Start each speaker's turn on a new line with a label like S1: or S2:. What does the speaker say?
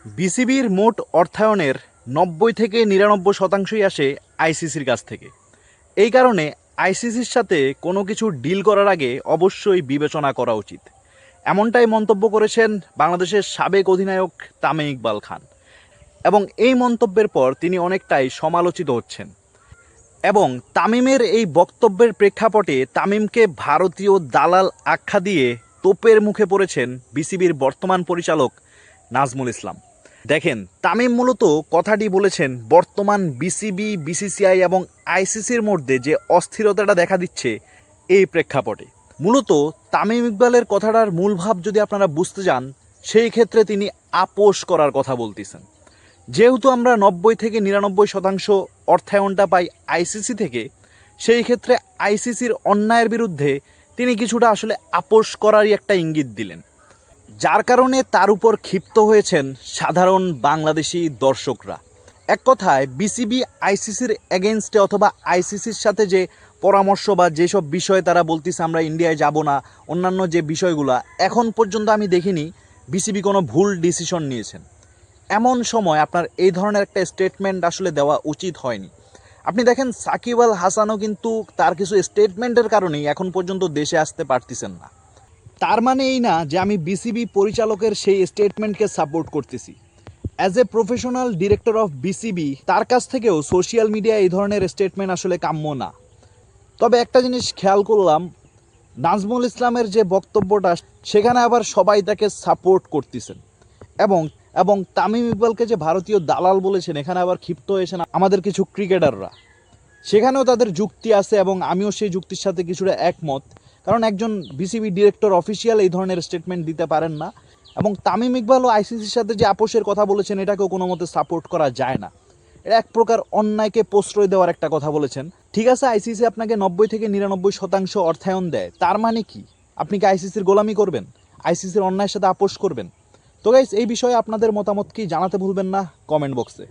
S1: বিসিবির মোট অর্থায়নের ৯০ থেকে ৯৯% আসে আইসিসির কাছ থেকে। এই কারণে আইসিসির সাথে কোনো কিছু ডিল করার আগে অবশ্যই বিবেচনা করা উচিত। এমনটাই মন্তব্য করেছেন বাংলাদেশের সাবেক অধিনায়ক তামিম ইকবাল খান, এবং এই মন্তব্যের পর তিনি অনেকটাই সমালোচিত হচ্ছেন। এবং তামিমের এই বক্তব্যের প্রেক্ষাপটে তামিমকে ভারতীয় দালাল আখ্যা দিয়ে তোপের মুখে পড়েছেন বিসিবির বর্তমান পরিচালক নাজমুল ইসলাম। দেখেন, তামিম মূলত কথাটি বলেছেন বর্তমান বিসিবি, বিসিসিআই এবং আইসিসির মধ্যে যে অস্থিরতাটা দেখা দিচ্ছে এই প্রেক্ষাপটে। মূলত তামিম ইকবালের কথাটার মূল ভাব যদি আপনারা বুঝতে যান, সেই ক্ষেত্রে তিনি আপোষ করার কথা বলতেছেন। যেহেতু আমরা ৯০ থেকে ৯৯% অর্থায়নটা পাই আইসিসি থেকে, সেই ক্ষেত্রে আইসিসির অন্যায়ের বিরুদ্ধে তিনি কিছুটা আসলে আপোষ করারই একটা ইঙ্গিত দিলেন, যার কারণে তার উপর ক্ষিপ্ত হয়েছেন সাধারণ বাংলাদেশি দর্শকরা। এক কথায় বিসিবি আইসিসির এগেনস্টে অথবা আইসিসির সাথে যে পরামর্শ বা যেসব বিষয়ে তারা বলতেছে আমরা ইন্ডিয়ায় যাব না, অন্যান্য যে বিষয়গুলো এখন পর্যন্ত আমি দেখিনি বিসিবি কোনো ভুল ডিসিশন নিয়েছেন। এমন সময় আপনার এই ধরনের একটা স্টেটমেন্ট আসলে দেওয়া উচিত হয়নি। আপনি দেখেন, সাকিব আল হাসানও কিন্তু তার কিছু স্টেটমেন্টের কারণেই এখন পর্যন্ত দেশে আসতে পারতেছেন না। তার মানে এই না যে আমি বিসিবি পরিচালকের সেই স্টেটমেন্টকে সাপোর্ট করতেছি। As a professional director of BCB তার কাছ থেকেও সোশ্যাল মিডিয়ায় এই ধরনের স্টেটমেন্ট আসলে কাম্য না। তবে একটা জিনিস খেয়াল করলাম, নাজমুল ইসলামের যে বক্তব্যটা সেখানে আবার সবাই তাকে সাপোর্ট করতেছেন, এবং তামিম ইকবালকে যে ভারতীয় দালাল বলেছেন এখানে আবার ক্ষিপ্ত হয়েছেন আমাদের কিছু ক্রিকেটাররা। সেখানেও তাদের যুক্তি আছে এবং আমিও সেই যুক্তির সাথে কিছুটা একমত, কারণ একজন বিসিবি ডিরেক্টর অফিসিয়াল এই ধরনের স্টেটমেন্ট দিতে পারেন না। এবং তামিম ইকবালও আইসিসির সাথে যে আপোষের কথা বলেছেন এটাকেও কোনো মতে সাপোর্ট করা যায় না। এটা এক প্রকার অন্যায়কে প্রশ্রয় দেওয়ার একটা কথা বলেছেন। ঠিক আছে, আইসিসি আপনাকে ৯০ থেকে ৯৯% অর্থায়ন দেয়, তার মানে কি আপনি কি আইসিসির গোলামি করবেন? আইসিসির অন্যায়ের সাথে আপোষ করবেন? তো গাইস, এই বিষয়ে আপনাদের মতামত কি জানাতে ভুলবেন না কমেন্ট বক্সে।